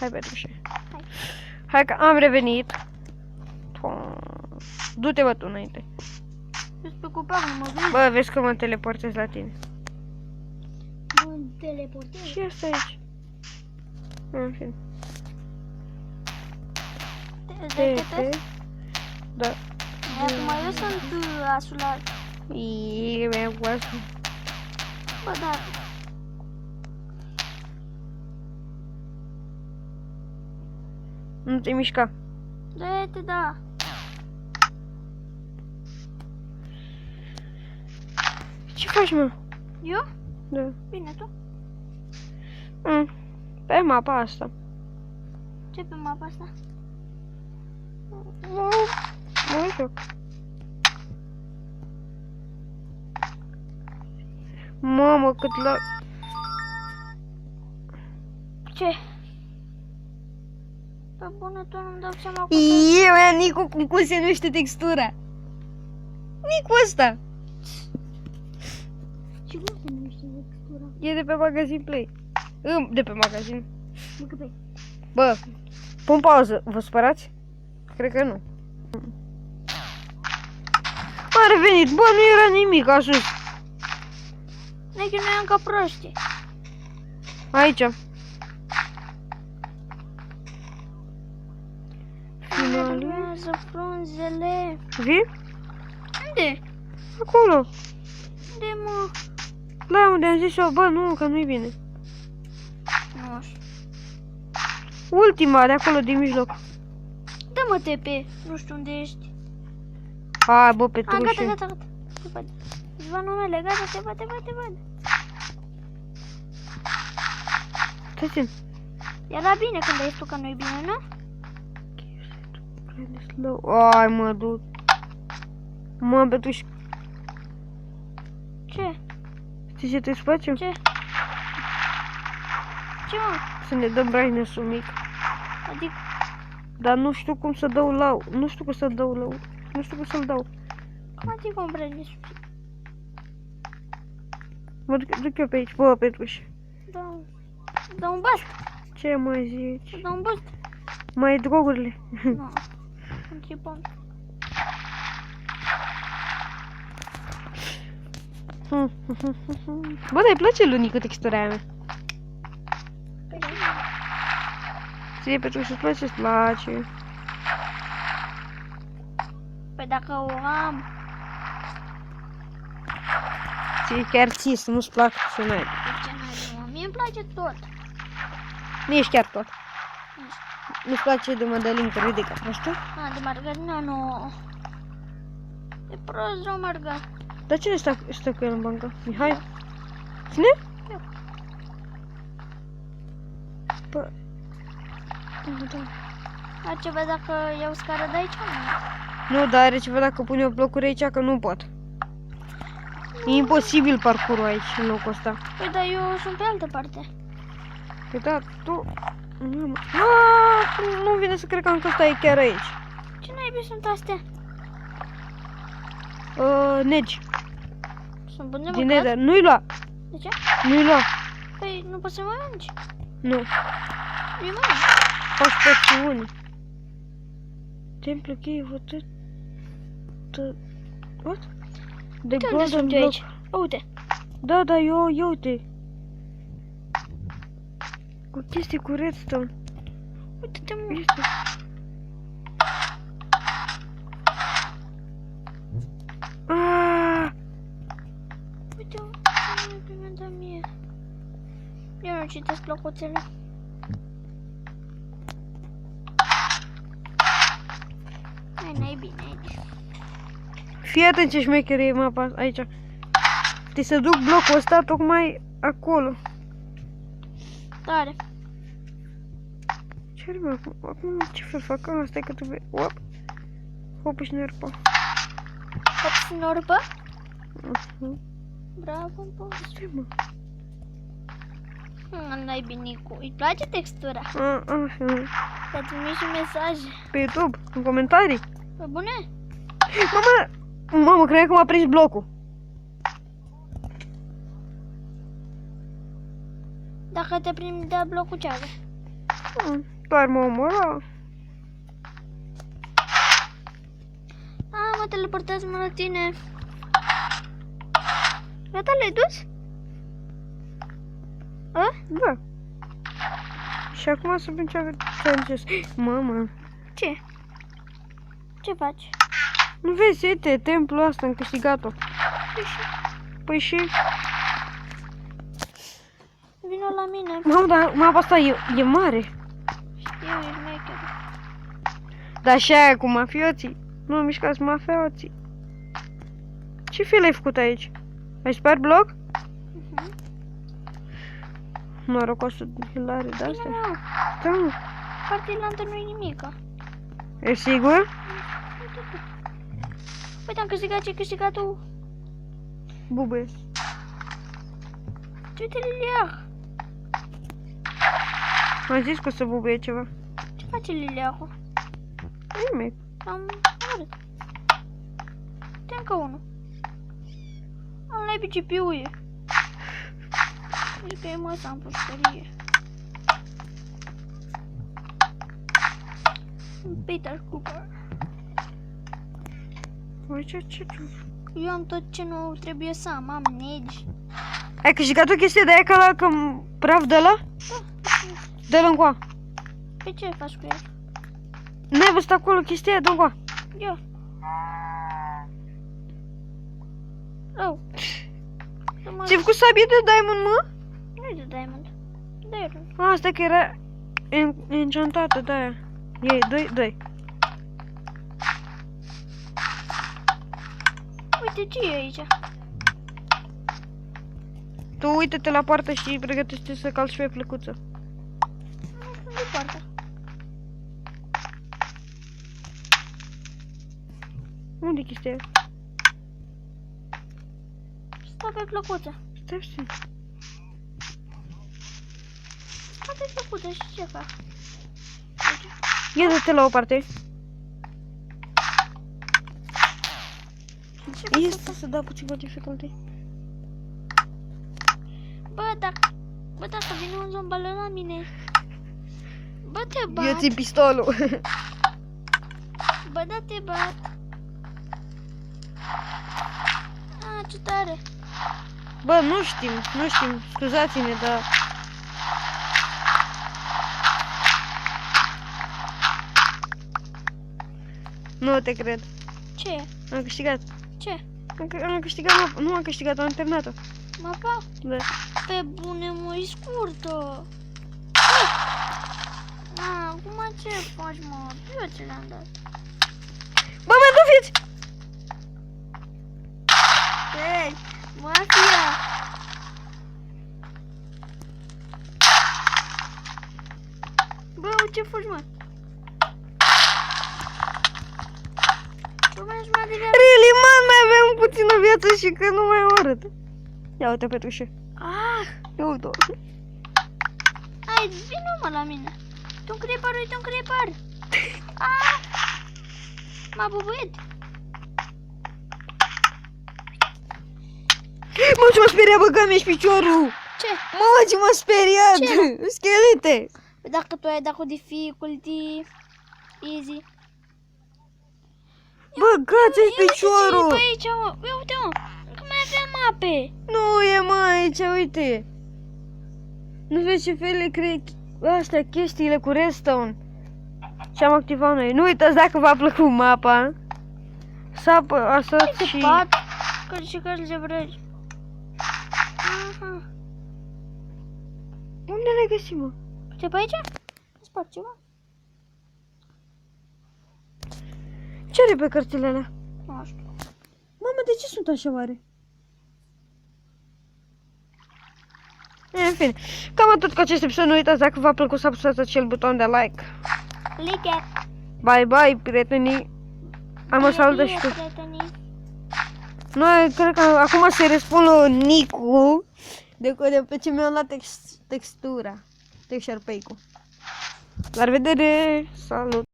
Hai, Petrușe. Hai că am revenit. Du-te, bă, tu înainte. Eu sunt pe copac, nu mă vezi? Bă, vezi că mă teleportez la tine. Mă teleportez. Și asta aici. În fine. Te. Da. Acum eu sunt asulat. E mi-a guasă. Bă, dar... Nu te mișca. De-te, da. Ce faci, mă? Eu? Da. Bine, tu? Pe mapa asta. Ce pe mapa asta? Mă joc. Mamă, cât la... Ce? Pe bună, tu nu-mi dau seama cum Eu, Nicu, cum se numește textura? Nicu ăsta. Ce cum se numește textura? E de pe magazin Play. De pe magazin. Bă, că pe... Bă, pun pauză. Vă spărați? Cred că nu. A revenit. Bă, nu era nimic asus. Noi că noi am ca proști. Aici. Urmează frunzele. Vii? Unde? Acolo. Unde, mă? La unde am zis eu, bă, nu, că nu-i bine. Nu știu. Ultima, de acolo, din mijloc. Dă-mă TP. Nu știu unde ești. Hai, bă, A, Petrușe. gata. Te văd. Îți văd numele, gata, te văd. Stai-ți-n. Era bine când ai spus că nu-i bine, nu? Ai, mă, du. Mă, Petruș. Ce? Știi ce trebuie să facem? Ce? Ce, mă? Să ne dăm brightness-ul mic. Adică... Dar nu știu cum să dau la... Nu știu cum să dau la... Nu știu cum să-l dau. Cum adică un brand? Mă duc eu pe aici, bă, Petruș. Da un bust. Ce mai zici? Da un bust. Mai e drogurile. Nu. Începem. Bă, dar îi place lui Nicu textura aia mea. Ție, Petruș, îți place? Îți place. Păi dacă o am... Ție chiar ție să nu-ți placă să n-ai. De ce n-ai, mă? Mie îmi place tot. Nu ești chiar tot. Nu-ți place de mădălincă, ridică, nu știu? A, de margarina nu... E prost rău margar. Dar cine stă cu el în bancă? Mihai? Cine? Eu. Bă... Da. Ar ceva dacă iau scară de aici? Nu, dar are ceva dacă pun eu blocuri aici, că nu pot. E imposibil parcurul aici, în locul ăsta. Păi dar eu sunt pe altă parte. Păi da, tu... Nu vine să cred că încă stai chiar aici. Ce naibii sunt astea? Negi. Sunt bune Din mâncat? Nether. Nu-i lua. De ce? Nu-i lua. Păi nu poți să mănânci. Nu. Eu mănânc. Faci poțiuni. Templu cheie hotărât. What? De De unde golden sunt eu block. aici? Uite. Da, da, eu uite. O chestie cu redstone. Uite-te, mă. Este. Uite, ce mi-a dat mie. Eu nu citesc locuțele. Hai, n-ai bine aici. Fii atent ce șmecherie e mapa aici. Te să duc blocul ăsta tocmai acolo. Tare. Ce are, mă? Acum ce fel fac? Asta e că trebuie... Op. Hop și nerpa. Hop și norbă? Bravo, bă. Ce, mă? N-ai bine cu... Îi place textura? Să trimis și mesaje. Pe YouTube, în comentarii. Pe bune? Mamă, cred că m-a prins blocul. Dacă te primi de blocul ce are? Doar mă omoră. Mă teleportează-mă la tine. Gata, l-ai dus? A? Da. Și acum să vedem ce încerc. Mama. Ce? Ce faci? Nu vezi, uite, templul ăsta am câștigat-o. Păi și... Vino la mine. Mamă, dar mapa asta e mare. Știu, e șmecher. Dar și aia cu mafioții. Nu mișcați mafioții. Ce fel ai făcut aici? Ai spart bloc? Norocosul hilare de astea. Nu, Da, mă. partilantă nu-i nimica. E sigur? Uite, am câștigat ce-ai câștigat tu. Bube. Uite, Liliah. Am zis că o să bubuie ceva. Ce face Liliahul? Nimic. Am arăt. Uite, încă unul. Ăla-i pe CPU-ie. Zic că e măsa în pușcărie. Peter Cooper. Uite ce... Eu am tot ce nu trebuie să am. Am negi. Ai câștigat o chestie de aia ca la praf de la? Da. Dă-l încoa. Pe ce faci cu el? N-ai văzut acolo chestia aia, dă încoa. Eu. Oh. Ți-ai făcut sabie de diamond, mă? Nu-i de diamond. Da, eu. Asta că era enchantată de aia. Ei, dă-i. Uite ce e aici. Tu uite-te la poartă și pregătește să calci pe plăcuță. Nu de poartă. Unde e chestia aia? Sta pe plăcuță. Stai puțin. Sta pe plăcuță și ce fac? Aici. Ia dă-te la o parte. Ce Este să dau puțin pe dificultate. Bă, dacă vine un zombală la mine. Bă, te bat. Eu țin pistolul. Bă, da, te bat. Ce tare. Bă, nu știm, scuzați-ne, dar... Nu te cred. Ce? Am câștigat. Ce? Am câștigat, nu am câștigat, am terminat-o. Mapa? Da. Pe bune, mă, e scurtă. Acum ce faci, mă? Eu ți le-am dat. Bă, mă, nu fiți! Ei, mafia! Bă, ce faci, mă? Tu mergi mai de viață. Really, man, mai avem puțină viață și că nu mai orăt. Ia uite pe tușe. Ia uite-o. Hai, vină, mă, la mine. Tu un creeper, uite un creeper. M-a bubuit. Mă, ce m-a speriat, bă, că mi-ești piciorul. Ce? Mă, ce m-a speriat. Ce? Schelete. Dacă tu ai dat cu difficulty, easy. Bă, gata-ți piciorul. Ia aici, mă. Ia uite, mă. Că mai avem mape. Nu e, mă, aici, uite. Nu vezi ce fel cred astea, chestiile cu redstone. Și am activat noi. Nu uitați dacă v-a plăcut mapa. Să apăsați și... Pat, că și că le vrei. Unde le găsim, mă? Ce pe aici? Spart ceva? Ce are pe cărțile alea? Nu știu. Mamă, de ce sunt așa mari? În fine, cam atât cu acest episod. Nu uitați dacă v-a plăcut să apăsați acel buton de like. Like. Bye bye, prietenii. Am o salută și tu. Noi cred că acum se răspund lui Nicu de pe ce mi-am luat textura. Texture pack-ul. La revedere! Salut!